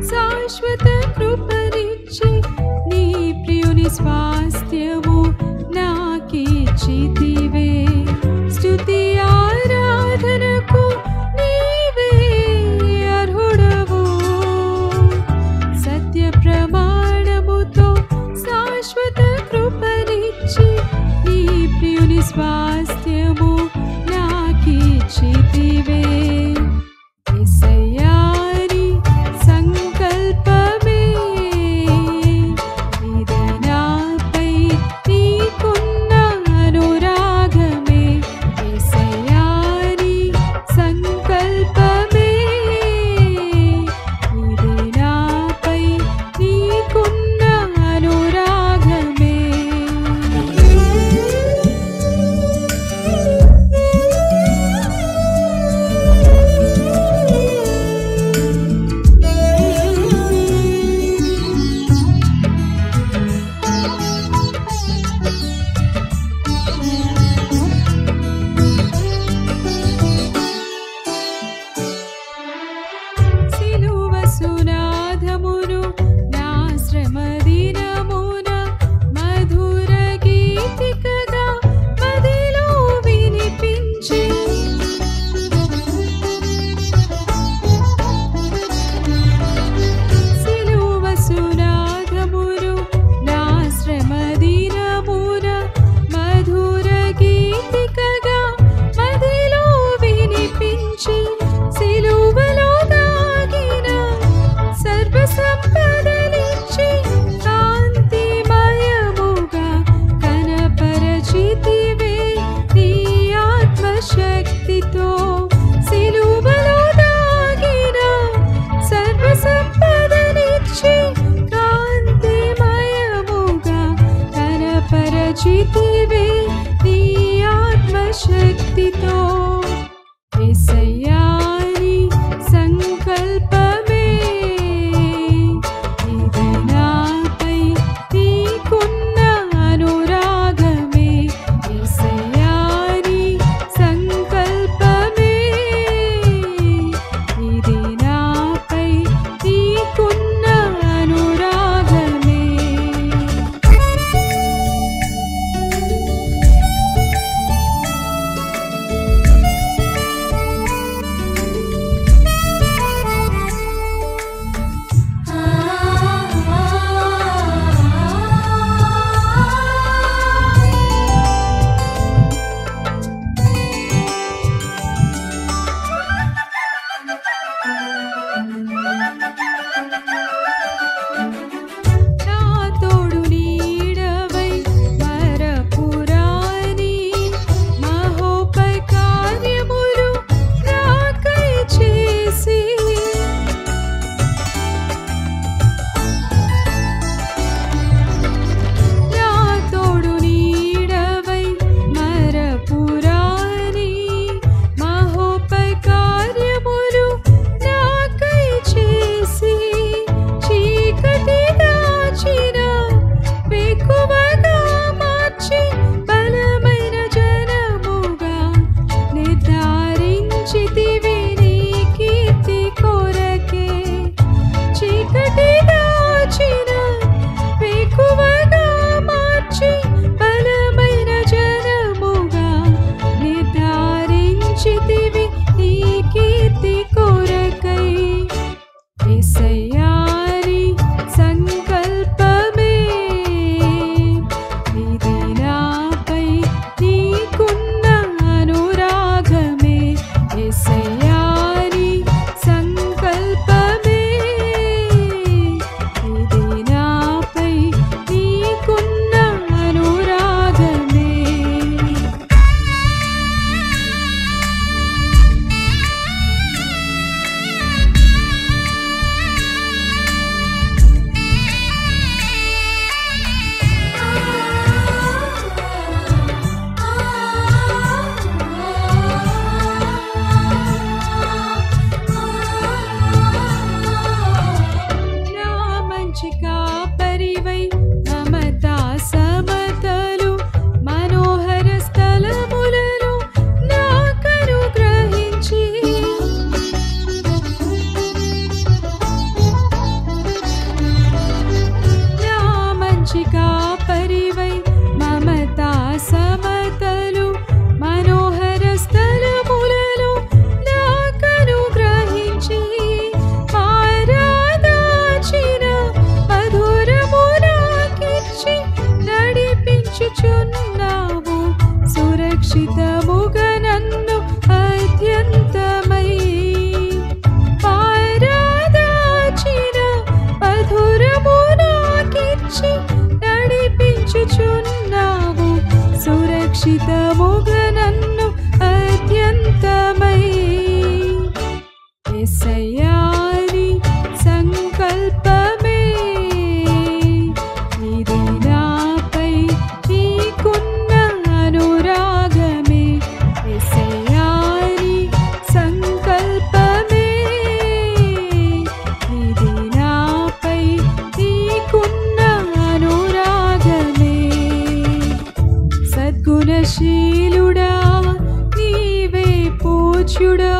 శాశ్వత కృపనిచ్చి నీ ప్రియుని స్వాస్థ్యము నాకిచ్చితివే. స్తుతి ఆరాధనకు నీవే అర్హుడవు. సత్య ప్రమాణముతో శాశ్వత కృపనిచ్చి నీ ప్రియుని స్వాస్థ్యము నాకిచ్చితివే. యేసయ్యా నీ సంకల్పమే ఇది నాపై నీకున్న అనురాగమే. యేసయ్యా నీ సంకల్పమే ఇది నాపై నీకున్న అనురాగమే. సిలువ సునాదమును నా శ్రమ దినమున మధుర గీతికగా మదిలో వినిపించి సిలువ సునాదమును నా శ్రమ దినమున మధుర గీతికగా మదిలో వినిపించి సిలువలో దాగిన సర్వ సంపదలిచ్చి కాంతిమయముగా కనపరచితివే నీ ఆత్మశక్తితో. సిలువలో దాగిన సర్వ సంపదలిచ్చి కాంతిమయముగా కనపరచితివే నీ ఆత్మశక్తితో. యేసయ్యా నీ సంకల్పమే ఇది నాపై నీకున్న అనురాగమే. యేసయ్యా నీ సంకల్పమే ఇది నాపై నీకున్న అనురాగమే. నా తోడు నీడవై మరపురాని మహోపకార్యములు నాకై చేసి నా తోడు నీడవై మరపురాని మహోపకార్యములు నాకై చేసి చీకటి దాచిన వేకువగా మార్చి బలమైన జనముగా నిర్ధారించితివి నీ కీర్తి కొరకే. చీకటి దాచిన వేకువగా మార్చి బలమైన జనముగా నిర్ధారించితివి నీ కీర్తి కొరకై. యేసయ్యా నీ సంకల్పమే ఇది నాపై నీకున్న అనురాగమే. యేసయ్యా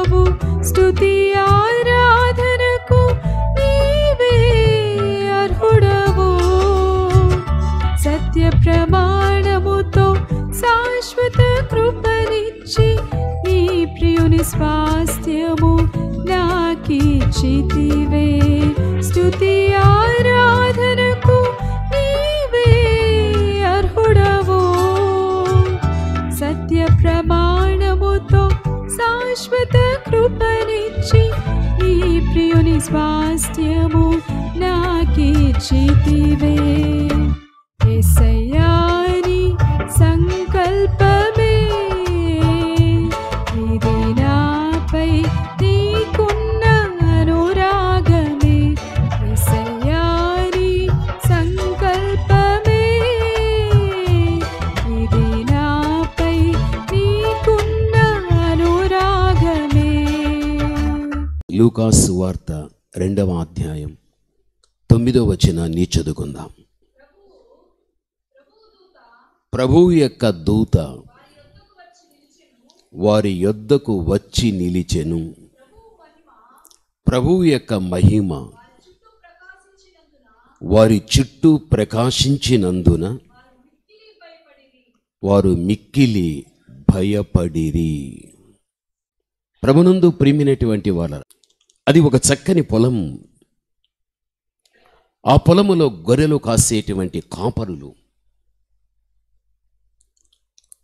అర్హుడవు, స్తుతి ఆరాధనకు నీవే అర్హుడవు. సత్య ప్రమాణముతో శాశ్వత కృపనిచ్చి నీ ప్రియుని స్వాస్థ్యము నాకిచ్చితివే. స్తుతి ఆరాధనకు నీవే అర్హుడవు. సత్య ప్రమాణముతో శాశ్వత కృపనిచ్చి నీ ప్రియుని స్వాస్థ్యము నాకిచ్చితివే. యేసయ్యా నీ సంకల్పమే, ఇది నాపై నీకున్న అనురాగమే. యేసయ్యా నీ సంకల్పమే, ఇది నాపై నీకున్న అనురాగమే. లూకా సువార్త 2వ అధ్యాయం 9వ వచనాన్ని చదువుకుందాం. ప్రభువు యొక్క దూత వారి యొద్దకు వచ్చి నిలిచెను. ప్రభువు యొక్క మహిమ వారి చుట్టూ ప్రకాశించినందున వారు మిక్కిలి భయపడిరి. ప్రభునందు ప్రియమైనటువంటి వాళ్ళ, అది ఒక చక్కని పొలం. ఆ పొలములో గొర్రెలు కాసేటువంటి కాపరులు.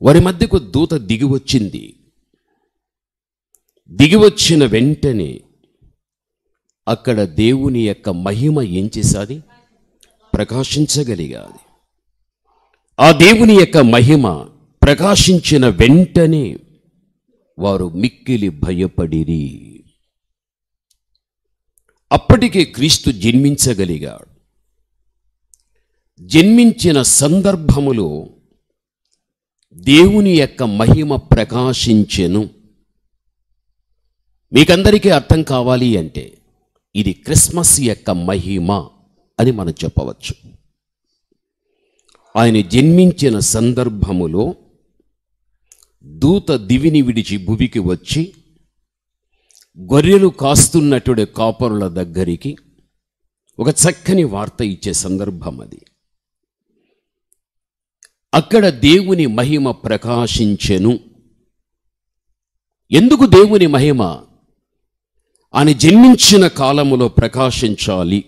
వారి మధ్యకు దూత దిగివచ్చింది. దిగివచ్చిన వెంటనే అక్కడ దేవుని యొక్క మహిమ ఏం చేశాది? ప్రకాశించగలిగాది. ఆ దేవుని యొక్క మహిమ ప్రకాశించిన వెంటనే వారు మిక్కిలి భయపడిరి. అప్పటికే క్రీస్తు జన్మించగలిగాడు. జన్మించిన సందర్భములో దేవుని యొక్క మహిమ ప్రకాశించెను. మీకందరికీ అర్థం కావాలి అంటే ఇది క్రిస్మస్ యొక్క మహిమ అని మనం చెప్పవచ్చు. ఆయన జన్మించిన సందర్భములో దూత దివిని విడిచి భూమికి వచ్చి గొర్రెలు కాస్తున్నటువంటి కాపరుల దగ్గరికి ఒక చక్కని వార్త ఇచ్చే సందర్భం అది. అక్కడ దేవుని మహిమ ప్రకాశించెను. ఎందుకు దేవుని మహిమ ఆయన జన్మించిన కాలములో ప్రకాశించాలి?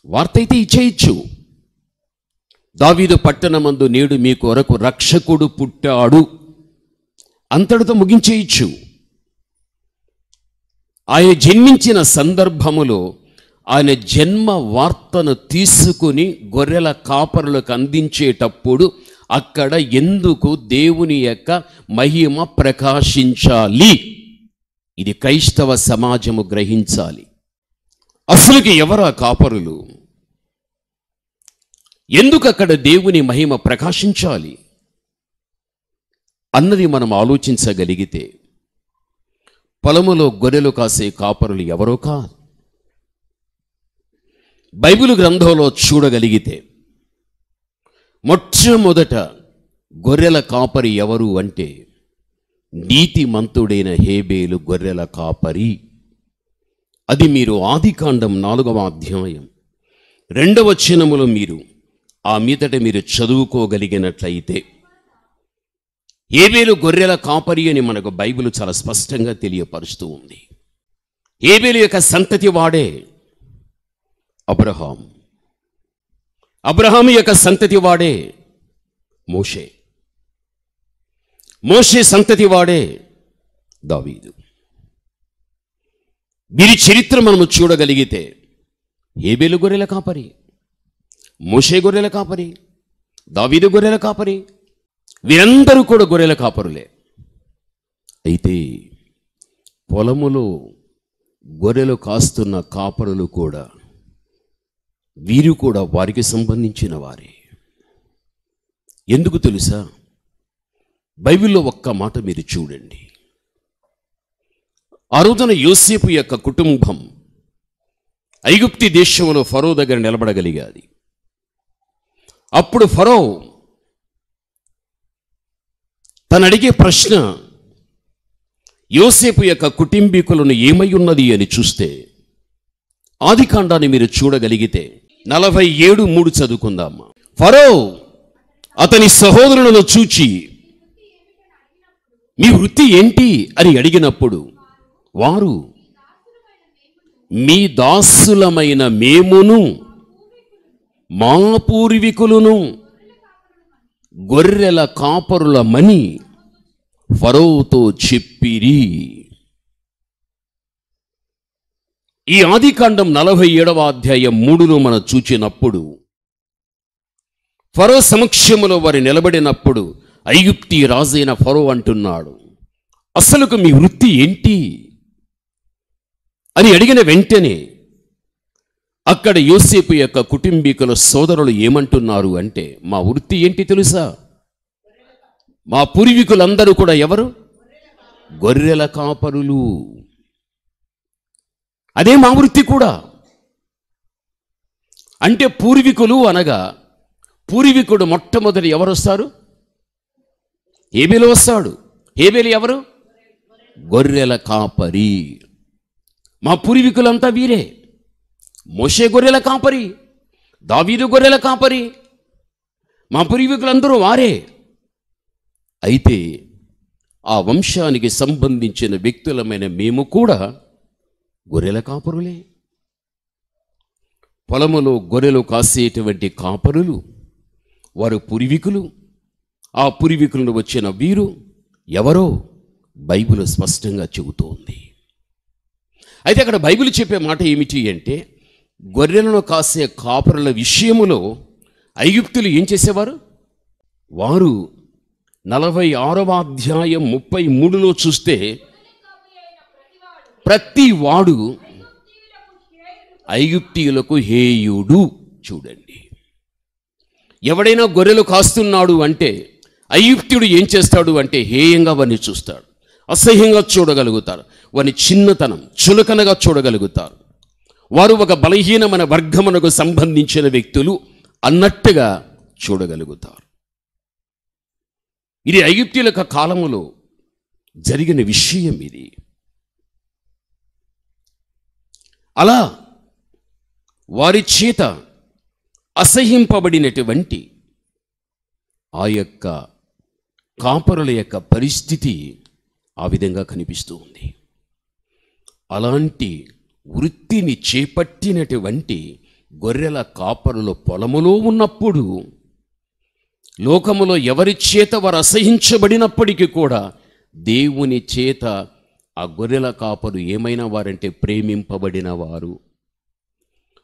వార్త అయితే ఇచ్చేయచ్చు. దావీదు పట్టణమందు నేడు మీ కొరకు రక్షకుడు పుట్టాడు, అంతటితో ముగించేయచ్చు. ఆయన జన్మించిన సందర్భములో ఆయన జన్మ వార్తను తీసుకుని గొర్రెల కాపరులకు అందించేటప్పుడు అక్కడ ఎందుకు దేవుని యొక్క మహిమ ప్రకాశించాలి? ఇది క్రైస్తవ సమాజము గ్రహించాలి. అసలుకి ఎవరా కాపరులు? ఎందుకు అక్కడ దేవుని మహిమ ప్రకాశించాలి అన్నది మనం ఆలోచించగలిగితే, పొలములో గొర్రెలు కాసే కాపరులు ఎవరో కాదు. బైబిల్ గ్రంథంలో చూడగలిగితే మొట్టమొదట గొర్రెల కాపరి ఎవరు అంటే నీతిమంతుడైన హేబేలు గొర్రెల కాపరి. అది మీరు ఆదికాండం 4వ అధ్యాయం 2వ వచనములో మీరు ఆ మీదట మీరు చదువుకోగలిగినట్లయితే హేబేలు గొర్రెల కాపరి అని మనకు బైబిల్ చాలా స్పష్టంగా తెలియపరుస్తూ ఉంది. హేబేలు యొక్క సంతతి వాడే అబ్రహాం. అబ్రహాం యొక్క సంతతి వాడే మోషే. మోషే సంతతి వాడే దావీదు. వీరి చరిత్ర మనము చూడగలిగితే హేబేలు గొర్రెల కాపరి, మోషే గొర్రెల కాపరి, దావీదు గొర్రెల కాపరి, వీరందరూ కూడా గొర్రెల కాపరులే. అయితే పొలములో గొర్రెలు కాస్తున్న కాపరులు కూడా వీరు కూడా వారికి సంబంధించిన వారే. ఎందుకు తెలుసా? బైబిల్లో ఒక్క మాట మీరు చూడండి. ఆ రోజున యోసేపు యొక్క కుటుంబం ఐగుప్తి దేశంలో ఫరో దగ్గర నిలబడగలిగాది. అప్పుడు ఫరో తను అడిగే ప్రశ్న, యోసేపు యొక్క కుటుంబీకులను ఏమై ఉన్నది అని చూస్తే ఆదికాండాన్ని మీరు చూడగలిగితే 47:3 చదువుకుందాం. ఫరో అతని సహోదరులను చూచి మీ వృత్తి ఏంటి అని అడిగినప్పుడు వారు మీ దాసులమైన మేమును మా పూర్వీకులను గొర్రెల కాపరులమని ఫరోతో చెప్పిరి. ఈ ఆదికాండం 47వ అధ్యాయం 3లో మనం చూచినప్పుడు ఫరో సమక్షములో వారు నిలబడినప్పుడు ఐగుప్తి రాజైన ఫరో అంటున్నాడు, అసలుకు మీ వృత్తి ఏంటి అని అడిగిన వెంటనే అక్కడ యోసేపు యొక్క కుటుంబీకుల సోదరులు ఏమంటున్నారు అంటే, మా వృత్తి ఏంటి తెలుసా? మా పూర్వీకులందరూ కూడా ఎవరు? గొర్రెల కాపరులు. అదే మా వృత్తి కూడా. అంటే పూర్వీకులు అనగా పూర్వీకుడు మొట్టమొదటి ఎవరు వస్తారు? హేబేలు వస్తాడు. హేబేలు ఎవరు? గొర్రెల కాపరి. మా పూర్వీకులంతా వీరే. మోషే గొర్రెల కాపరి, దావీదు గొర్రెల కాపరి, మా పూర్వీకులందరూ వారే. అయితే ఆ వంశానికి సంబంధించిన వ్యక్తులమైన మేము కూడా గొర్రెల కాపరులే. పొలములో గొర్రెలు కాసేటువంటి కాపరులు వారు పూర్వీకులు. ఆ పూర్వీకులను వచ్చిన వీరు ఎవరో బైబిల్ స్పష్టంగా చెబుతోంది. అయితే అక్కడ బైబిల్ చెప్పే మాట ఏమిటి అంటే, గొర్రెలను కాసే కాపరుల విషయములో ఐగుప్తులు ఏం చేసేవారు? వారు 46వ అధ్యాయం 33లో చూస్తే ప్రతి వాడు ఐగుప్తీయులకు హేయుడు. చూడండి, ఎవడైనా గొర్రెలు కాస్తున్నాడు అంటే ఐగుప్తుడు ఏం చేస్తాడు అంటే హేయంగా వారిని చూస్తాడు, అసహ్యంగా చూడగలుగుతారు, వారిని చిన్నతనం చులకనగా చూడగలుగుతారు. వారు ఒక బలహీనమైన వర్గమునకు సంబంధించిన వ్యక్తులు అన్నట్టుగా చూడగలుగుతారు. ఇది ఐగుప్తీయుల కాలములో జరిగిన విషయం. ఇది అలా వారి చేత అసహ్యింపబడినటువంటి ఆ యొక్క కాపరుల యొక్క పరిస్థితి ఆ విధంగా కనిపిస్తూ ఉంది. అలాంటి వృత్తిని చేపట్టినటువంటి గొర్రెల కాపరులు పొలములో ఉన్నప్పుడు లోకములో ఎవరి చేత వారు అసహించబడినప్పటికీ కూడా దేవుని చేత ఆ గొర్రెల కాపరు ఏమైనా వారంటే ప్రేమింపబడిన వారు.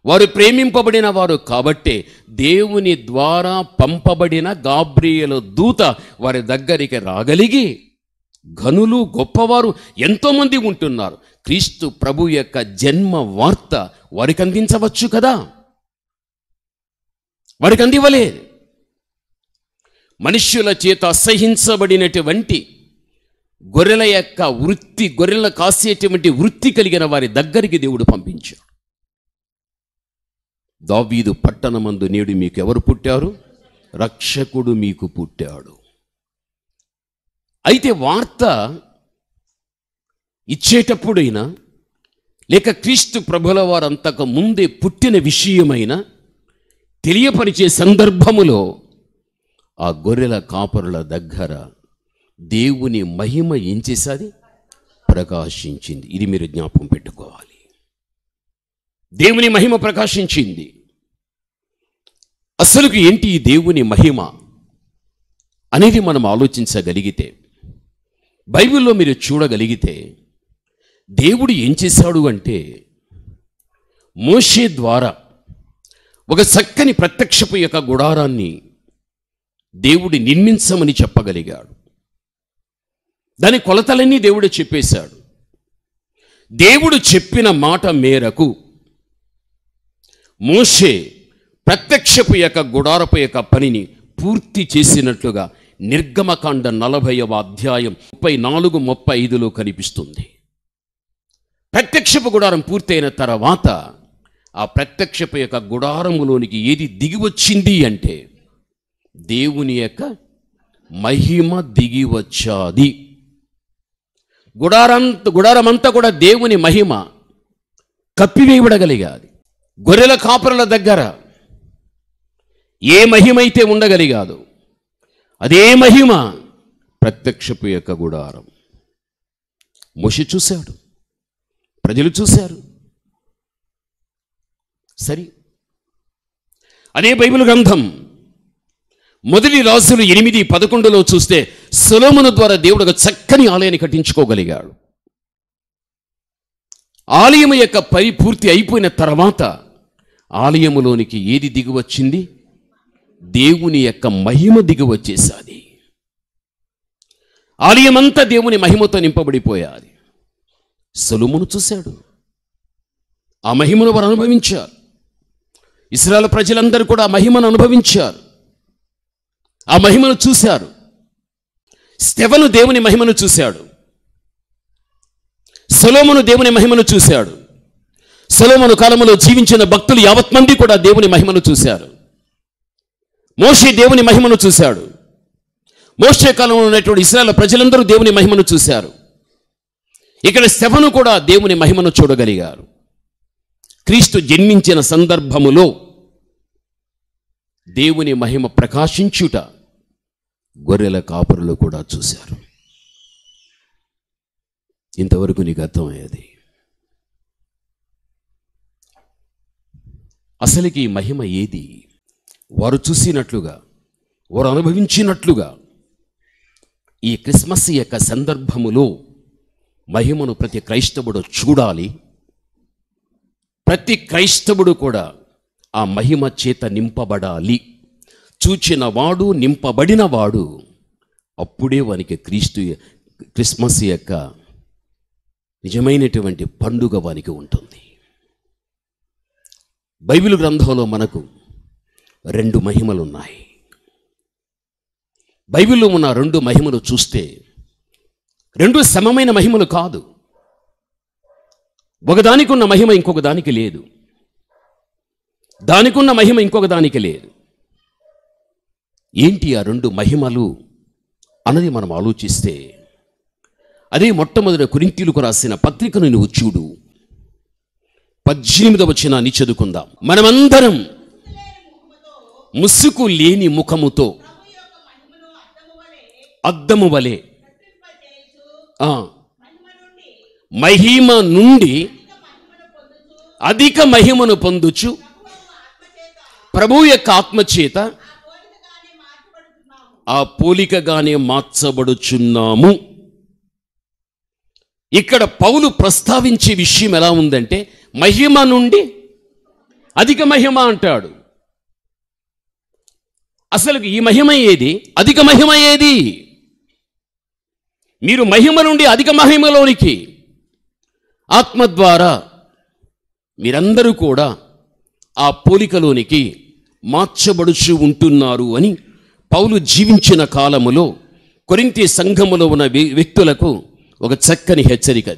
వారు ప్రేమింపబడిన వారు కాబట్టే దేవుని ద్వారా పంపబడిన గాబ్రియేలు దూత వారి దగ్గరికి రాగలిగి, ఘనులు గొప్పవారు ఎంతోమంది ఉంటున్నారు, క్రీస్తు ప్రభు యొక్క జన్మ వార్త వారికి అందించవచ్చు కదా. వారికి అందివ్వలేదు. మనుష్యుల చేత అసహించబడినటువంటి గొర్రెల యొక్క వృత్తి, గొర్రెలను కాసేటువంటి వృత్తి కలిగిన వారి దగ్గరికి దేవుడు పంపించాడు. దావీదు పట్టణమందు నేడు మీకు ఎవరు పుట్టారు? రక్షకుడు మీకు పుట్టాడు. అయితే వార్త ఇచ్చేటప్పుడైనా లేక క్రీస్తు ప్రభుల వారు అంతకు ముందే పుట్టిన విషయమైనా తెలియపరిచే సందర్భములో ఆ గొర్రెల కాపరుల దగ్గర దేవుని మహిమ ఏం చేశాది? ప్రకాశించింది. ఇది మీరు జ్ఞాపకం పెట్టుకోవాలి. దేవుని మహిమ ప్రకాశించింది. అసలుకి ఏంటి ఈ దేవుని మహిమ అనేది మనం ఆలోచించగలిగితే, బైబిల్లో మీరు చూడగలిగితే దేవుడు ఏం చేశాడు అంటే, మోషే ద్వారా ఒక చక్కని ప్రత్యక్షపు యొక్క గుడారాన్ని దేవుడు నిర్మించమని చెప్పగలిగాడు. దాని కొలతలన్నీ దేవుడు చెప్పేశాడు. దేవుడు చెప్పిన మాట మేరకు మోషే ప్రత్యక్షపు యొక్క గుడారపు యొక్క పనిని పూర్తి చేసినట్లుగా నిర్గమకాండ 40వ అధ్యాయం 34-35లో కనిపిస్తుంది. ప్రత్యక్షపు గుడారం పూర్తయిన తర్వాత ఆ ప్రత్యక్షపు యొక్క గుడారములోనికి ఏది దిగి వచ్చింది అంటే దేవుని యొక్క మహిమ దిగి వచ్చాది. గుడారమంతా కూడా దేవుని మహిమ కప్పివేయబడగలిగాది. గొర్రెల కాపరుల దగ్గర ఏ మహిమైతే ఉండగలిగాదో అదే మహిమ ప్రత్యక్షపు యొక్క గుడారం. మోషే చూశాడు, ప్రజలు చూశారు. సరి అదే బైబిల్ గ్రంథం మొదటి రాజులు 8:11 చూస్తే సొలొమోను ద్వారా దేవుడు ఒక చక్కని ఆలయాన్ని కట్టించుకోగలిగాడు. ఆలయం యొక్క పరిపూర్తి అయిపోయిన తర్వాత ఆలయములోనికి ఏది దిగివచ్చింది? దేవుని యొక్క మహిమ దిగివచ్చేసాది. ఆలయమంతా దేవుని మహిమతో నింపబడిపోయాది. సొలొమోను చూశాడు, ఆ మహిమను వారు అనుభవించారు. ఇశ్రాయేలు ప్రజలందరూ కూడా ఆ మహిమను అనుభవించారు, ఆ మహిమను చూశారు. స్టెఫను దేవుని మహిమను చూశాడు, సొలొమోను దేవుని మహిమను చూశాడు. సొలొమోను కాలంలో జీవించిన భక్తులు యావత్ మంది కూడా దేవుని మహిమను చూశారు. మోషే దేవుని మహిమను చూశాడు. మోషే కాలంలో ఉన్నటువంటి ఇశ్రాయేలు ప్రజలందరూ దేవుని మహిమను చూశారు. ఇక్కడ స్టెఫను కూడా దేవుని మహిమను చూడగలిగారు. క్రీస్తు జన్మించిన సందర్భములో దేవుని మహిమ ప్రకాశించుట గొర్రెల కాపరులు కూడా చూశారు. ఇంతవరకు నీకు అర్థమయ్యేది. అసలుకి ఈ మహిమ ఏది? వారు చూసినట్లుగా, వారు అనుభవించినట్లుగా ఈ క్రిస్మస్ యొక్క సందర్భములో మహిమను ప్రతి క్రైస్తవుడు చూడాలి. ప్రతి క్రైస్తవుడు కూడా ఆ మహిమ చేత నింపబడాలి. చూచిన వాడు, నింపబడిన వాడు, అప్పుడే వానికి క్రిస్మస్ యొక్క నిజమైనటువంటి పండుగ వానికి ఉంటుంది. బైబిల్ గ్రంథంలో మనకు 2 మహిమలు ఉన్నాయి. బైబిల్లో ఉన్న 2 మహిమలు చూస్తే 2 సమమైన మహిమలు కాదు. ఒకదానికి ఉన్న మహిమ ఇంకొక దానికి లేదు, దానికి ఉన్న మహిమ ఇంకొక దానికి లేదు. ఏంటి ఆ 2 మహిమలు అన్నది మనం ఆలోచిస్తే, అదే మొట్టమొదటి కొరింథీయులకు రాసిన పత్రికను నువ్వు చూడు. 18వ వచనాన్ని చదువుకుందాం. మనమందరం ముసుకు లేని ముఖముతో అద్దము వలె మహిమ నుండి అధిక మహిమను పొందుచు ప్రభు యొక్క ఆత్మచేత ఆ పోలికగానే మార్చబడుచున్నాము. ఇక్కడ పౌలు ప్రస్తావించే విషయం ఎలా ఉందంటే, మహిమ నుండి అధిక మహిమ అంటాడు. అసలు ఈ మహిమ ఏది? అధిక మహిమ ఏది? మీరు మహిమ నుండి అధిక మహిమలోనికి ఆత్మ ద్వారా మీరందరూ కూడా ఆ పోలికలోనికి మార్చబడుచు ఉంటున్నారు అని పౌలు జీవించిన కాలములో కొరింథీ సంఘములో ఉన్న వ్యక్తులకు ఒక చక్కని హెచ్చరిక.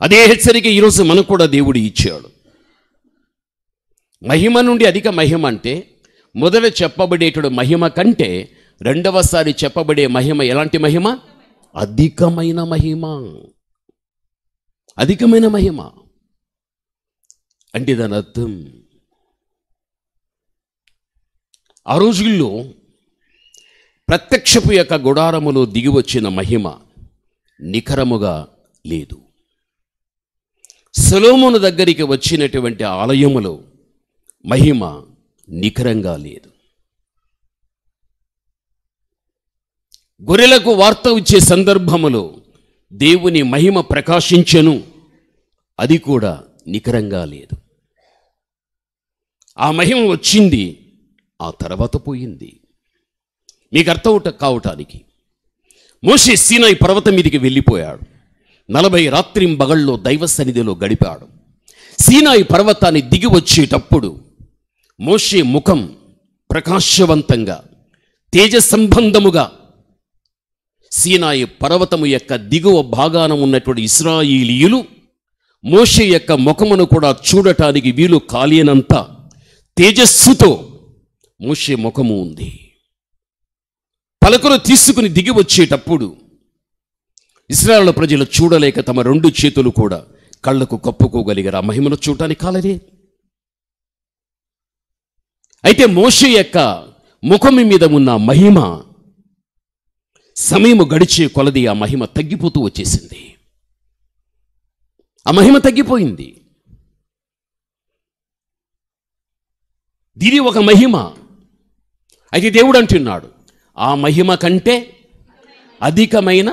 అదే హెచ్చరిక ఈరోజు మనకు కూడా దేవుడు ఇచ్చాడు. మహిమ నుండి అధిక మహిమ అంటే మొదట చెప్పబడేటడు మహిమ కంటే రెండవసారి చెప్పబడే మహిమ ఎలాంటి మహిమ? అధికమైన మహిమ. అధికమైన మహిమ అంటే దాని అర్థం, ఆ రోజుల్లో ప్రత్యక్షపు యొక్క గుడారములో దిగి వచ్చిన మహిమ నిఖరముగా లేదు. సొలొమోను దగ్గరికి వచ్చినటువంటి ఆలయములో మహిమ నిఖరంగా లేదు. గొర్రెలకు వార్త ఇచ్చే సందర్భములో దేవుని మహిమ ప్రకాశించెను, అది కూడా నిఖరంగా లేదు. ఆ మహిమ వచ్చింది, ఆ తర్వాత పోయింది. మీకు అర్థం కావటానికి, మోషే సీనాయి పర్వతం మీదికి వెళ్ళిపోయాడు. 40 రాత్రింబగళ్ళలో దైవ సన్నిధిలో గడిపాడు. సీనాయి పర్వతాన్ని దిగి వచ్చేటప్పుడు మోషే ముఖం ప్రకాశవంతంగా తేజ సంబంధముగా సీనాయి పర్వతము యొక్క దిగువ భాగాన ఉన్నటువంటి ఇశ్రాయేలీయులు మోషే యొక్క ముఖమును కూడా చూడటానికి వీలు కాలేనంత తేజస్సుతో మోషే ముఖము ఉంది. పలకలు తీసుకుని దిగి వచ్చేటప్పుడు ఇశ్రాయేలు ప్రజలు చూడలేక తమ 2 చేతులు కూడా కళ్ళకు కప్పుకోగలిగారు. ఆ మహిమను చూడటానికి కాలదే. అయితే మోషే యొక్క ముఖం మీద ఉన్న మహిమ సమయము గడిచే కొలది ఆ మహిమ తగ్గిపోతూ వచ్చేసింది. ఆ మహిమ తగ్గిపోయింది. దీని ఒక మహిమ. అయితే దేవుడు అంటున్నాడు, ఆ మహిమ కంటే అధికమైన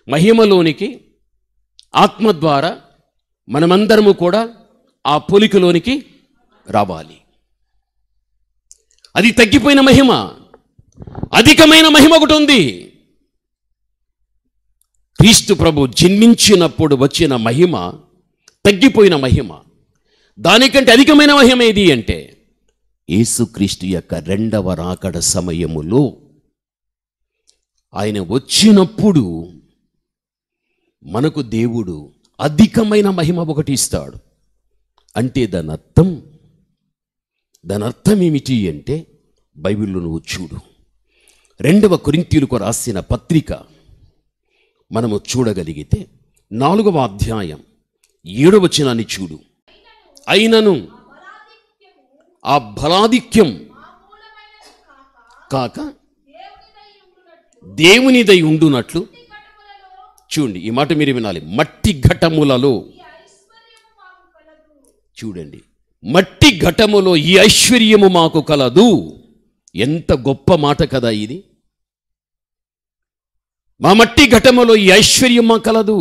మహిమలోనికి ఆత్మ ద్వారా మనమందరము కూడా ఆ పోలికలోనికి రావాలి. అది తగ్గిపోయిన మహిమ. అధికమైన మహిమ ఒకటి ఉంది. క్రీస్తు ప్రభు జన్మించినప్పుడు వచ్చిన మహిమ తగ్గిపోయిన మహిమ. దానికంటే అధికమైన మహిమ ఏది అంటే యేసుక్రీస్తు యొక్క 2వ రాకడ సమయములో ఆయన వచ్చినప్పుడు మనకు దేవుడు అధికమైన మహిమ ఒకటి ఇస్తాడు. అంటే దాని అర్థం ఏమిటి అంటే బైబిల్లో నువ్వు చూడు. 2వ కొరింథీయులకు రాసిన పత్రిక మనము చూడగలిగితే 4వ అధ్యాయం 7వ వచనాన్ని చూడు. అయినను ఆ బలాధిక్యం కాక దేవునిదై ఉండునట్లు, చూడండి ఈ మాట మీరు వినాలి, మట్టి ఘటములలో, చూడండి, మట్టి ఘటములో ఈ ఐశ్వర్యము మాకు కలదు. ఎంత గొప్ప మాట కదా ఇది. మా మట్టి ఘటములో ఈ ఐశ్వర్యం మా కలదు.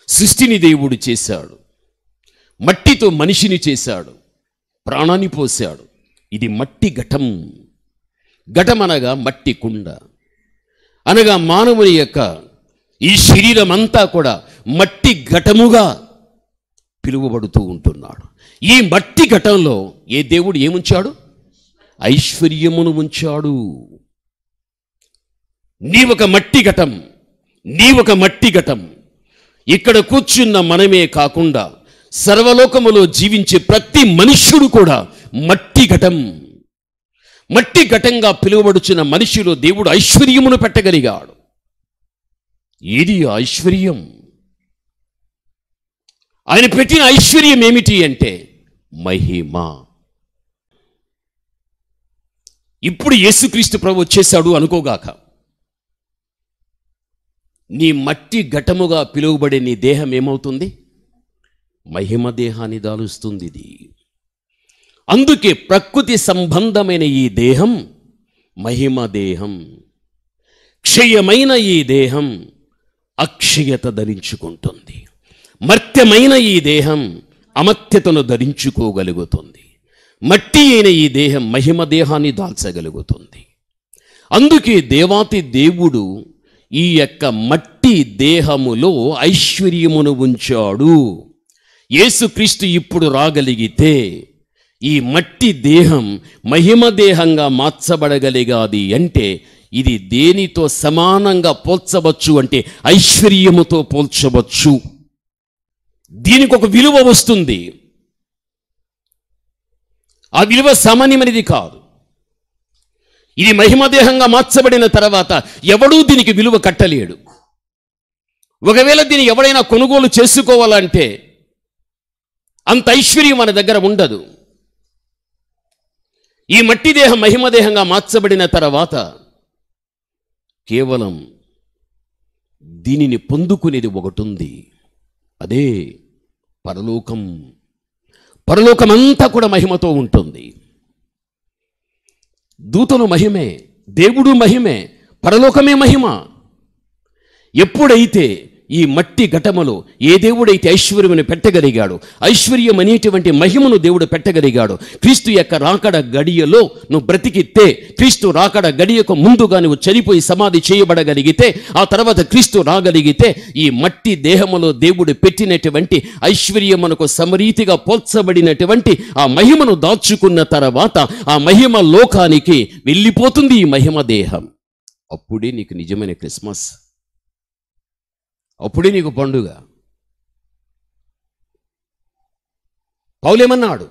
సృష్టిని దేవుడు చేశాడు, మట్టితో మనిషిని చేశాడు, ప్రాణాన్ని పోశాడు. ఇది మట్టి ఘటం. ఘటం అనగా మట్టి కుండ, అనగా మానవుని యొక్క ఈ శరీరం అంతా కూడా మట్టి ఘటముగా పిలువబడుతూ ఉంటున్నాడు. ఈ మట్టి ఘటంలో ఏ దేవుడు ఏముంచాడు? ఐశ్వర్యమును ఉంచాడు. నీవొక మట్టి ఘటం, నీవొక మట్టి ఘటం. ఇక్కడ కూర్చున్న మనమే కాకుండా సర్వలోకములో జీవించే ప్రతి మనుష్యుడు కూడా మట్టి ఘటం. మట్టి ఘటంగా పిలువబడుచున్న మనిషిలో దేవుడు ఐశ్వర్యమును పెట్టగలిగాడు. ఏది ఐశ్వర్యం? ఆయన పెట్టిన ఐశ్వర్యం ఏమిటి అంటే మహిమ. ఇప్పుడు యేసుక్రీస్తు ప్రభు వచ్చేశాడు అనుకోగాక, నీ మట్టి ఘటముగా పిలువబడే నీ దేహం ఏమవుతుంది? మహిమ దేహాన్ని దాలుస్తుంది. ఇది అందుకే ప్రకృతి సంబంధమైన ఈ దేహం మహిమ దేహం, క్షయమైన ఈ దేహం అక్షయత ధరించుకుంటుంది, మర్త్యమైన ఈ దేహం అమర్త్యతను ధరించుకోగలుగుతుంది, మట్టి అయిన ఈ దేహం మహిమ దేహాన్ని దాల్చగలుగుతుంది. అందుకే దేవాతి దేవుడు ఈ యొక్క మట్టి దేహములో ఐశ్వర్యమును ఉంచాడు. యేసుక్రీస్తు ఇప్పుడు రాగలిగితే ఈ మట్టి దేహం మహిమ దేహంగా మార్చబడగలిగాది. అంటే ఇది దేనితో సమానంగా పోల్చవచ్చు అంటే ఐశ్వర్యముతో పోల్చవచ్చు. దీనికి ఒక విలువ వస్తుంది. ఆ విలువ సామాన్యమైనది కాదు. ఇది మహిమదేహంగా మార్చబడిన తర్వాత ఎవడూ దీనికి విలువ కట్టలేడు. ఒకవేళ దీన్ని ఎవడైనా కొనుగోలు చేసుకోవాలంటే అంత ఐశ్వర్యం మన దగ్గర ఉండదు. ఈ మట్టి దేహం మహిమదేహంగా మార్చబడిన తర్వాత కేవలం దీనిని పొందుకునేది ఒకటి ఉంది, అదే పరలోకం. పరలోకమంతా కూడా మహిమతో ఉంటుంది. దూతలు మహిమే, దేవుడు మహిమే, పరలోకమే మహిమ. ఎప్పుడైతే ఈ మట్టి ఘటములో ఏ దేవుడైతే ఐశ్వర్యమును పెట్టగలిగాడు, ఐశ్వర్యం అనేటువంటి మహిమను దేవుడు పెట్టగలిగాడు, క్రీస్తు యొక్క రాకడ గడియలో నువ్వు బ్రతికితే, క్రీస్తు రాకడ గడియకు ముందుగా నువ్వు చనిపోయి సమాధి చేయబడగలిగితే, ఆ తర్వాత క్రీస్తు రాగలిగితే ఈ మట్టి దేహములో దేవుడు పెట్టినటువంటి ఐశ్వర్యమునకు సమరీతిగా పోల్చబడినటువంటి ఆ మహిమను దాచుకున్న తర్వాత ఆ మహిమ లోకానికి వెళ్ళిపోతుంది ఈ మహిమ దేహం. అప్పుడే నీకు నిజమైన క్రిస్మస్, అప్పుడే నీకు పండుగ. పౌలేమన్నాడు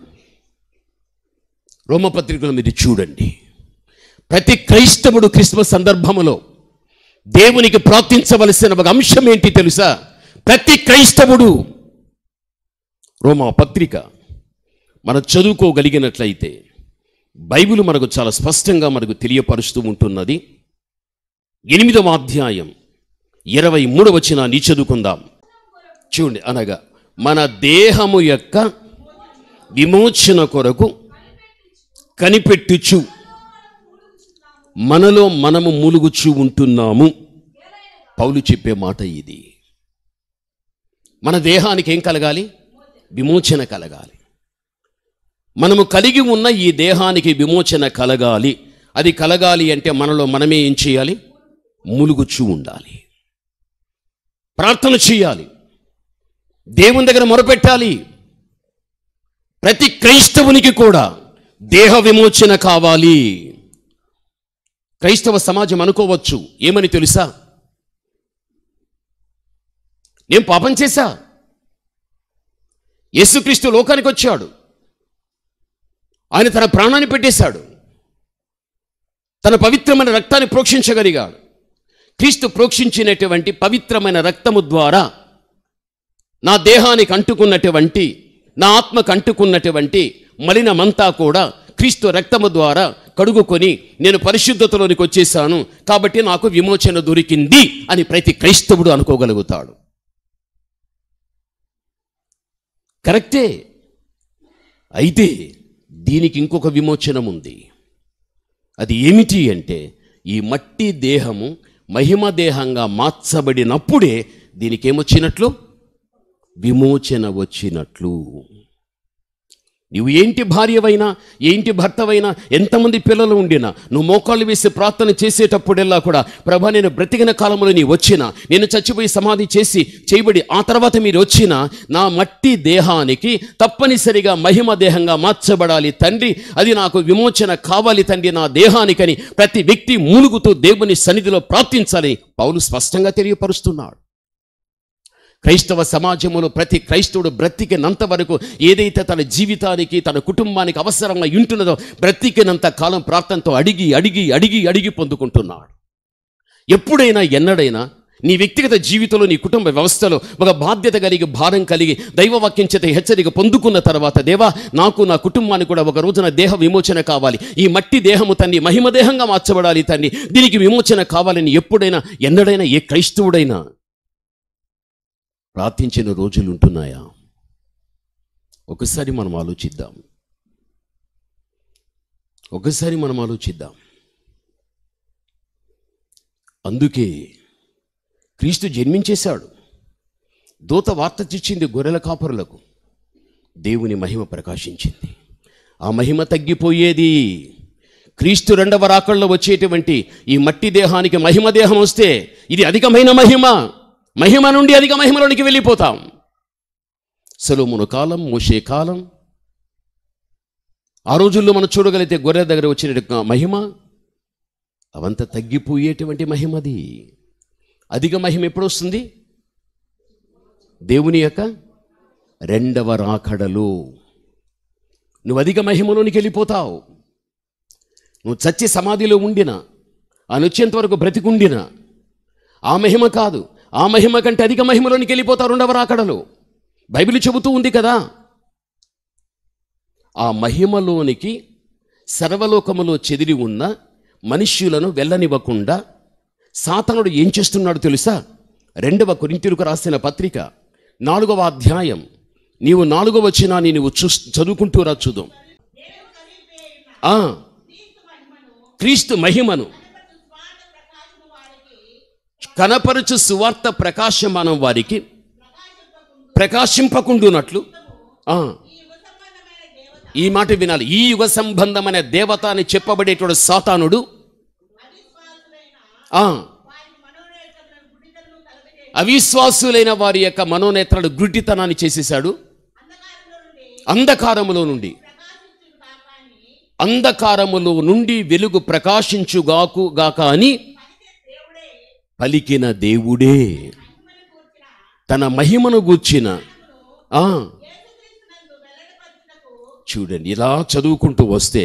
రోమపత్రికలో మీరు చూడండి, ప్రతి క్రైస్తవుడు క్రిస్మస్ సందర్భములో దేవునికి ప్రార్థించవలసిన ఒక అంశం ఏంటి తెలుసా? ప్రతి క్రైస్తవుడు, రోమా పత్రిక మనం చదువుకోగలిగినట్లయితే బైబిల్ మనకు చాలా స్పష్టంగా మనకు తెలియపరుస్తూ ఉంటున్నది. 8వ అధ్యాయం 23వ వచనాన్ని చదువుకుందాం. చూడండి, అనగా మన దేహము యొక్క విమోచన కొరకు కనిపెట్టుచు మనలో మనము మూలుగుచూ ఉంటున్నాము. పౌలు చెప్పే మాట ఇది. మన దేహానికి ఏం కలగాలి? విమోచన కలగాలి. మనము కలిగి ఉన్న ఈ దేహానికి విమోచన కలగాలి. అది కలగాలి అంటే మనలో మనమే ఏం చేయాలి? మూలుగుచూ ఉండాలి, ప్రార్థన చేయాలి, దేవుని దగ్గర మొరపెట్టాలి. ప్రతి క్రైస్తవునికి కూడా దేహ విమోచన కావాలి. క్రైస్తవ సమాజం అనుకోవచ్చు ఏమని తెలుసా? నేను పాపం చేశా, యేసుక్రీస్తు లోకానికి వచ్చాడు, ఆయన తన ప్రాణాన్ని పెట్టేశాడు, తన పవిత్రమైన రక్తాన్ని ప్రోక్షించగలిగాడు. క్రీస్తు ప్రోక్షించినటువంటి పవిత్రమైన రక్తము ద్వారా నా దేహానికి అంటుకున్నటువంటి, నా ఆత్మకు అంటుకున్నటువంటి మలినమంతా కూడా క్రీస్తు రక్తము ద్వారా కడుగుకొని నేను పరిశుద్ధతలోనికి వచ్చేసాను, కాబట్టి నాకు విమోచన దొరికింది అని ప్రతి క్రైస్తవుడు అనుకోగలుగుతాడు. కరెక్టే. అయితే దీనికి ఇంకొక విమోచనం ఉంది. అది ఏమిటి అంటే, ఈ మట్టి దేహము మహిమ దేహంగా మార్చబడినప్పుడే దీనికి ఏమొచ్చినట్లు? విమోచన వచ్చినట్లు. నువ్వు ఏంటి భార్యవైనా, ఏంటి భర్తవైనా, ఎంతమంది పిల్లలు ఉండినా, నువ్వు మోకాళ్ళు వేసి ప్రార్థన చేసేటప్పుడెల్లా కూడా, ప్రభా నేను బ్రతికిన కాలంలో నీ వచ్చినా, నేను చచ్చిపోయి సమాధి చేసి చేయబడి ఆ తర్వాత మీరు వచ్చినా, నా మట్టి దేహానికి తప్పనిసరిగా మహిమ దేహంగా మార్చబడాలి తండ్రి, అది నాకు విమోచన కావాలి తండ్రి నా దేహానికని ప్రతి వ్యక్తి మూలుగుతూ దేవుని సన్నిధిలో ప్రార్థించాలని పౌలు స్పష్టంగా తెలియపరుస్తున్నాడు. క్రైస్తవ సమాజంలో ప్రతి క్రైస్తవుడు బ్రతికినంత వరకు ఏదైతే తన జీవితానికి, తన కుటుంబానికి అవసరంగా ఉంటున్నదో బ్రతికినంత కాలం ప్రార్థనతో అడిగి అడిగి అడిగి అడిగి పొందుకుంటున్నాడు. ఎప్పుడైనా ఎన్నడైనా నీ వ్యక్తిగత జీవితంలో, నీ కుటుంబ వ్యవస్థలో ఒక బాధ్యత కలిగి, భారం కలిగి, దైవవాక్యం చేత హెచ్చరిక పొందుకున్న తర్వాత, దేవా నాకు నా కుటుంబానికి కూడా ఒక రోజున దేహ విమోచన కావాలి, ఈ మట్టి దేహము తండ్రి మహిమ దేహంగా మార్చబడాలి తండ్రి, దీనికి విమోచన కావాలని ఎప్పుడైనా ఎన్నడైనా ఏ క్రైస్తవుడైనా ప్రార్థించిన రోజులు ఉంటున్నాయా? ఒకసారి మనం ఆలోచిద్దాం. అందుకే క్రీస్తు జన్మించేశాడు. దూత వార్త తెచ్చింది గొర్రెల కాపరులకు. దేవుని మహిమ ప్రకాశించింది. ఆ మహిమ తగ్గిపోయేది. క్రీస్తు రెండవ రాకడలో వచ్చేటువంటి ఈ మట్టి దేహానికి మహిమ దేహం వస్తే ఇది అధికమైన మహిమ నుండి అధిక మహిమలోనికి వెళ్ళిపోతాం. సొలొమోను కాలం, మోషే కాలం, ఆ రోజుల్లో మనం చూడగలిగితే గొర్రెల దగ్గర వచ్చిన మహిమ అవంతా తగ్గిపోయేటువంటి మహిమది. అధిక మహిమ ఎప్పుడు వస్తుంది? దేవుని యొక్క రెండవ రాకడలో నువ్వు అధిక మహిమలోనికి వెళ్ళిపోతావు. నువ్వు చచ్చి సమాధిలో ఉండినా, ఆయన వచ్చేంత వరకు బ్రతికుండినా ఆ మహిమ కాదు, ఆ మహిమ కంటే అధిక మహిమలోనికి వెళ్ళిపోతారు రెండవ రాకడలో. బైబిల్ చెబుతూ ఉంది కదా. ఆ మహిమలోనికి సర్వలోకములో చెదిరి ఉన్న మనుష్యులను వెళ్ళనివ్వకుండా సాతానుడు ఏం చేస్తున్నాడు తెలుసా? 2వ కొరింథీయులకు రాసిన పత్రిక 4వ అధ్యాయం, నీవు 4వ వచనాన్ని నువ్వు చదువుకుంటూ రా, చూద్దాం. క్రీస్తు మహిమను కనపరచు సువార్త ప్రకాశమానం వారికి ప్రకాశింపకుండునట్లు. ఈ మాట వినాలి. ఈ యుగ సంబంధమైన దేవత అని చెప్పబడేటువంటి సాతానుడు అవిశ్వాసులైన వారి యొక్క మనోనేత్రాలు గుడ్డితనాన్ని చేసేశాడు. అంధకారములో నుండి వెలుగు ప్రకాశించుగాక అని పలికిన దేవుడే తన మహిమను గూర్చిన. చూడండి, ఇలా చదువుకుంటూ వస్తే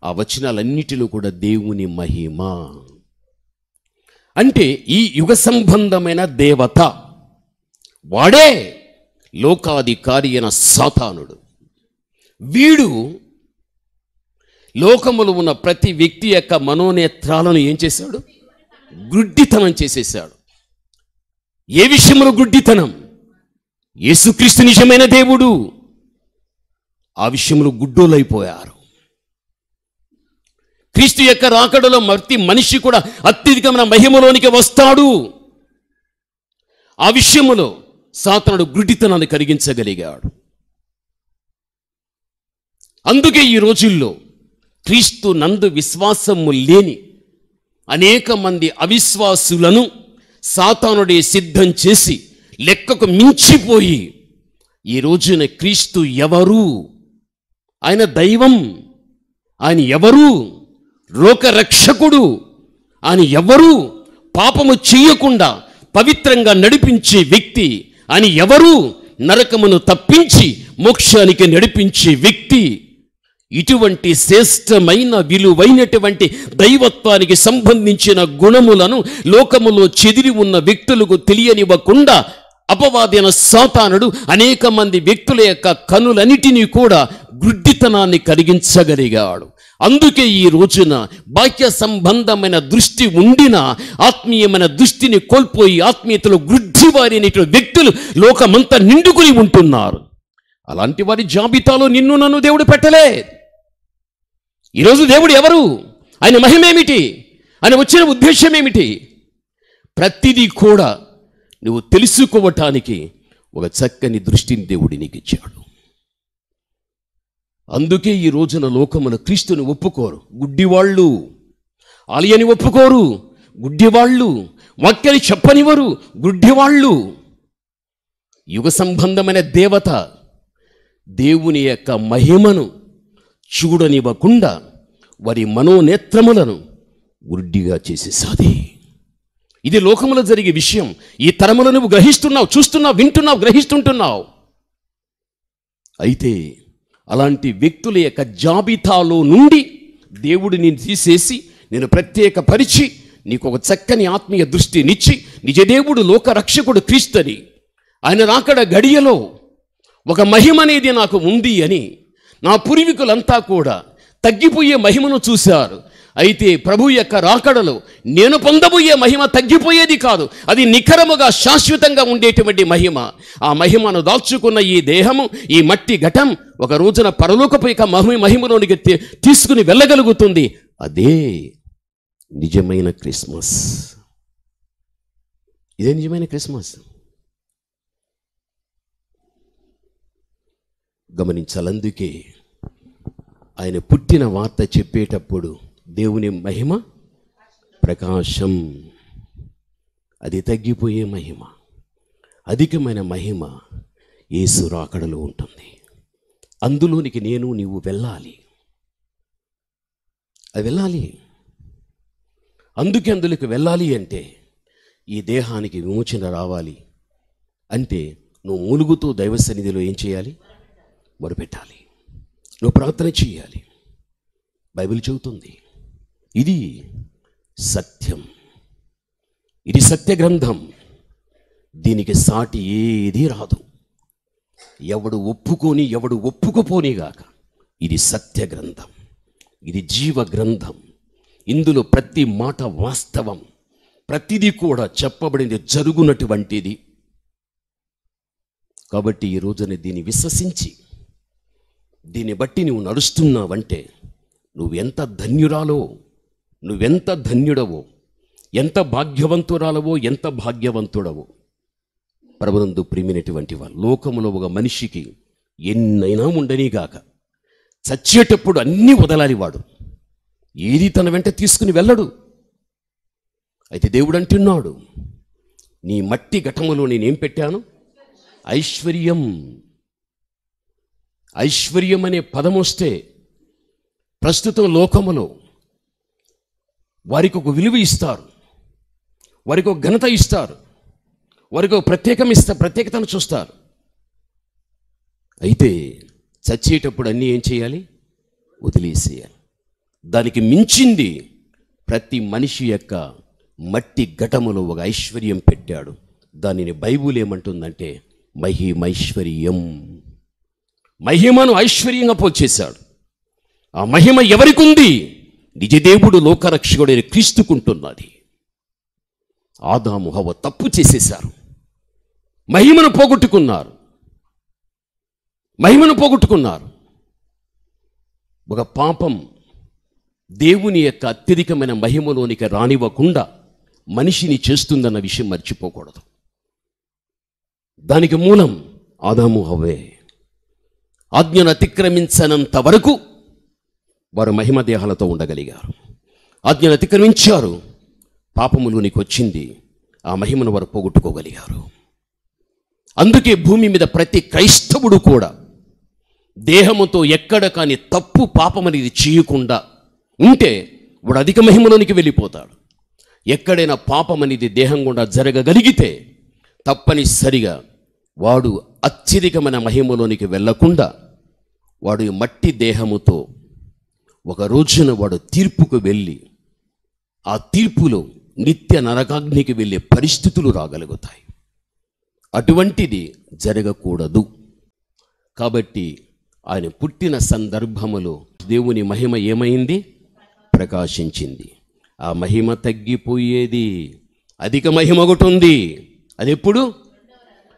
ఆ వచనాలన్నిటిలో కూడా దేవుని మహిమ. అంటే ఈ యుగ సంబంధమైన దేవత వాడే లోకాధికారి అయిన సాతానుడు. వీడు లోకములో ఉన్న ప్రతి వ్యక్తి యొక్క మనోనేత్రాలను ఏం చేశాడు? గుడ్డితనం చేసేసాడు. ఏ విషయంలో గుడ్డితనం? యేసుక్రీస్తు నిజమైన దేవుడు, ఆ విషయంలో గుడ్డోలైపోయారు. క్రీస్తు యొక్క రాకడలో ప్రతి మనిషి కూడా అత్యధికమైన మహిమలోనికి వస్తాడు. ఆ విషయములో సాతానుడు గుడ్డితనాన్ని కలిగించగలిగాడు. అందుకే ఈ రోజుల్లో క్రీస్తు నందు విశ్వాసము లేని అనేక మంది అవిశ్వాసులను సాతానుడే సిద్ధం చేసి లెక్కకు మించిపోయి ఈ రోజున క్రీస్తు ఎవరు, ఆయన దైవం, ఆయన ఎవరు, లోకరక్షకుడు, ఆయన ఎవరు, పాపము చేయకుండా పవిత్రంగా నడిపించే వ్యక్తి, ఆయన ఎవరు, నరకమును తప్పించి మోక్షానికి నడిపించే వ్యక్తి, ఇటువంటి శ్రేష్టమైన విలువైనటువంటి దైవత్వానికి సంబంధించిన గుణములను లోకములో చెదిరి ఉన్న వ్యక్తులకు తెలియనివ్వకుండా అపవాదైన సాతానుడు అనేక మంది వ్యక్తుల యొక్క కనులన్నిటినీ కూడా గుడ్డితనాన్ని కలిగించగలిగాడు. అందుకే ఈ రోజున బాహ్య సంబంధమైన దృష్టి ఉండిన ఆత్మీయమైన దృష్టిని కోల్పోయి ఆత్మీయతలో గుడ్డివారైనటువంటి వ్యక్తులు లోకమంతా నిండుకుని ఉంటున్నారు. అలాంటి వారి జాబితాలో నిన్ను నన్ను దేవుడు పెట్టలే. ఈరోజు దేవుడు ఎవరు, ఆయన మహిమేమిటి, ఆయన వచ్చిన ఉద్దేశం ఏమిటి, ప్రతిదీ కూడా నువ్వు తెలుసుకోవటానికి ఒక చక్కని దృష్టిని దేవుడి నీకు ఇచ్చాడు. అందుకే ఈ రోజున లోకమున క్రీస్తుని ఒప్పుకోరు గుడ్డివాళ్ళు, ఆలయాన్ని ఒప్పుకోరు గుడ్డివాళ్ళు, వాక్యాన్ని చెప్పనివ్వరు గుడ్డివాళ్ళు. యుగ సంబంధమైన దేవత దేవుని యొక్క మహిమను చూడనివ్వకుండా వారి మనోనేత్రములను గుడ్డిగా చేసేసాది. ఇది లోకములో జరిగే విషయం. ఈ తరములో నువ్వు గ్రహిస్తున్నావు, చూస్తున్నావు, వింటున్నావు, గ్రహిస్తుంటున్నావు. అయితే అలాంటి వ్యక్తుల యొక్క జాబితాలో నుండి దేవుడు నేను తీసేసి నేను ప్రత్యేకపరిచి నీకు ఒక చక్కని ఆత్మీయ దృష్టినిచ్చి నిజదేవుడు లోకరక్షకుడు క్రీస్తుని, ఆయన రాకడ గడియలో ఒక మహిమ అనేది నాకు ఉంది అని నా పూర్వీకులంతా కూడా తగ్గిపోయే మహిమను చూశారు. అయితే ప్రభు యొక్క రాకడలో నేను పొందబోయే మహిమ తగ్గిపోయేది కాదు, అది నిఖరముగా శాశ్వతంగా ఉండేటువంటి మహిమ. ఆ మహిమను దాల్చుకున్న ఈ దేహము, ఈ మట్టి ఘటం ఒక రోజున పరలోకపు యొక్క మహిమలోనికి తీసుకుని వెళ్ళగలుగుతుంది. అదే నిజమైన క్రిస్మస్. ఇదే నిజమైన క్రిస్మస్. గమనించాలందుకే ఆయన పుట్టిన వార్త చెప్పేటప్పుడు దేవుని మహిమ ప్రకాశం, అది తగ్గిపోయే మహిమ. అధికమైన మహిమ యేసు రాకడలో ఉంటుంది. అందులోనికి నేను నీవు వెళ్ళాలి, అది వెళ్ళాలి. అందులోకి వెళ్ళాలి అంటే ఈ దేహానికి విమోచన రావాలి అంటే నువ్వు మూలుగుతూ దైవ సన్నిధిలో ఏం చేయాలి? మొరపెట్టాలి, నువ్వు ప్రార్థన చేయాలి. బైబిల్ చెబుతుంది ఇది సత్యం, ఇది సత్య గ్రంథం, దీనికి సాటి ఏది రాదు. ఎవడు ఒప్పుకొని ఎవడు ఒప్పుకోపోనిగాక ఇది సత్య గ్రంథం, ఇది జీవ గ్రంథం. ఇందులో ప్రతి మాట వాస్తవం, ప్రతిదీ కూడా చెప్పబడింది జరుగునటువంటిది. కాబట్టి ఈ రోజున దీన్ని విశ్వసించి దీన్ని బట్టి నువ్వు నడుస్తున్నావంటే నువ్వెంత ధన్యురాలో, నువ్వెంత ధన్యుడవో, ఎంత భాగ్యవంతురాలవో, ఎంత భాగ్యవంతుడవో. ప్రభునందు ప్రియమైనటువంటి వారు, లోకములో ఒక మనిషికి ఎన్నైనా ఉండనిగాక చచ్చేటప్పుడు అన్నీ వదలాలి. వాడు ఏది తన వెంట తీసుకుని వెళ్ళడు. అయితే దేవుడు అంటున్నాడు, నీ మట్టి ఘటములో నేనేం పెట్టాను? ఐశ్వర్యం. ఐశ్వర్యం అనే పదం వస్తే ప్రస్తుతం లోకములో వారికి ఒక విలువ ఇస్తారు, వారికి ఒక ఘనత ఇస్తారు, వారికి ఒక ప్రత్యేకతను చూస్తారు. అయితే చచ్చేటప్పుడు అన్నీ ఏం చేయాలి? వదిలేసేయాలి. దానికి మించింది ప్రతి మనిషి యొక్క మట్టి ఘటములో ఒక ఐశ్వర్యం పెట్టాడు. దానిని బైబుల్ ఏమంటుందంటే మహిమైశ్వర్యం. మహిమను ఐశ్వర్యంగా పోల్చేశాడు. ఆ మహిమ ఎవరికి ఉంది? నిజదేవుడు లోకరక్షకుడైన క్రీస్తుకుంటున్నది. ఆదాము హవ్వ తప్పు చేసేశారు, మహిమను పోగొట్టుకున్నారు. ఒక పాపం దేవుని యొక్క అత్యధికమైన మహిమలోనికి రానివ్వకుండా మనిషిని చేస్తుందన్న విషయం మర్చిపోకూడదు. దానికి మూలం ఆదాము హవ్వే. ఆజ్ఞను అతిక్రమించనంత వరకు వారు మహిమ దేహాలతో ఉండగలిగారు. ఆజ్ఞను అతిక్రమించారు, పాపములోనికి వచ్చింది, ఆ మహిమను వారు పోగొట్టుకోగలిగారు. అందుకే భూమి మీద ప్రతి క్రైస్తవుడు కూడా దేహముతో ఎక్కడ కానీ తప్పు పాపం అనేది చేయకుండా ఉంటే వాడు అధిక మహిమలోనికి వెళ్ళిపోతాడు. ఎక్కడైనా పాపం అనేది దేహం గుండా జరగగలిగితే తప్పనిసరిగా వాడు అత్యధికమైన మహిమలోనికి వెళ్ళకుండా వాడు మట్టి దేహముతో ఒక రోజున వాడు తీర్పుకు వెళ్ళి ఆ తీర్పులో నిత్య నరకాగ్నికి వెళ్ళే పరిస్థితులు రాగలుగుతాయి. అటువంటిది జరగకూడదు. కాబట్టి ఆయన పుట్టిన సందర్భములో దేవుని మహిమ ఏమైంది? ప్రకాశించింది. ఆ మహిమ తగ్గిపోయేది. అధిక మహిమ ఒకటి ఉంది. అది ఎప్పుడు?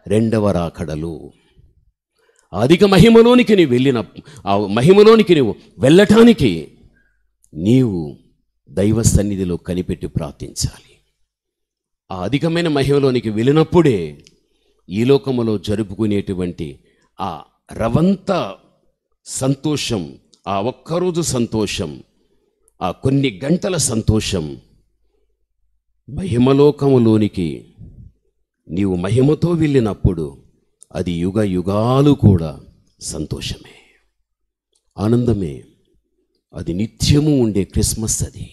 రెండవ రాకడలు. అధిక మహిమలోనికి నీవు వెళ్ళిన ఆ మహిమలోనికి నువ్వు వెళ్ళటానికి నీవు దైవ సన్నిధిలో కనిపెట్టి ప్రార్థించాలి. ఆ అధికమైన మహిమలోనికి వెళ్ళినప్పుడే ఈ లోకములో జరుపుకునేటువంటి ఆ రవంత సంతోషం, ఆ ఒక్కరోజు సంతోషం, ఆ కొన్ని గంటల సంతోషం మహిమలోకములోనికి నీవు మహిమతో వెళ్ళినప్పుడు అది యుగ యుగాలు కూడా సంతోషమే, ఆనందమే. అది నిత్యము ఉండే క్రిస్మస్, అది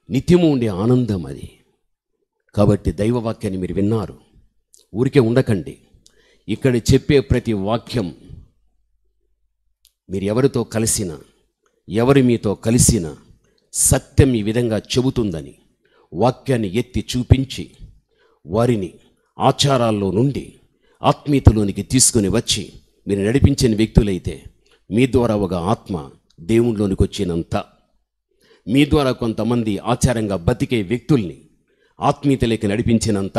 నిత్యము ఉండే ఆనందం అది. కాబట్టి దైవవాక్యాన్ని మీరు విన్నారు, ఊరికే ఉండకండి. ఇక్కడ చెప్పే ప్రతి వాక్యం మీరు ఎవరితో కలిసినా, ఎవరి మీతో కలిసినా సత్యం ఈ విధంగా చెబుతుందని వాక్యాన్ని ఎత్తి చూపించి వారిని ఆచారాల్లో నుండి ఆత్మీయతలోనికి తీసుకుని వచ్చి మీరు నడిపించిన వ్యక్తులైతే మీ ద్వారా ఒక ఆత్మ దేవునిలోనికి వచ్చినంత, మీ ద్వారా కొంతమంది ఆచారంగా బతికే వ్యక్తుల్ని ఆత్మీయతలోకి నడిపించినంత,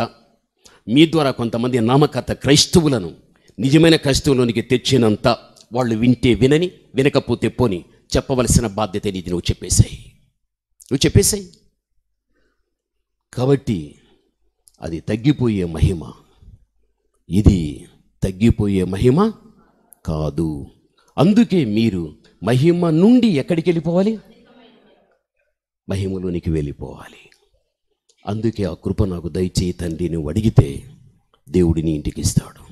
మీ ద్వారా కొంతమంది నామకర్త క్రైస్తవులను నిజమైన క్రైస్తవులోనికి తెచ్చినంత, వాళ్ళు వింటే వినని, వినకపోతే పోని, చెప్పవలసిన బాధ్యత నీది. నువ్వు చెప్పేసాయి. కాబట్టి అది తగ్గిపోయే మహిమ, ఇది తగ్గిపోయే మహిమ కాదు. అందుకే మీరు మహిమ నుండి ఎక్కడికి వెళ్ళిపోవాలి? మహిమలోనికి వెళ్ళిపోవాలి. అందుకే ఆ కృప నాకు దయచేయి తండ్రి నువ్వు అడిగితే దేవుడిని ఇంటికి ఇస్తాడు.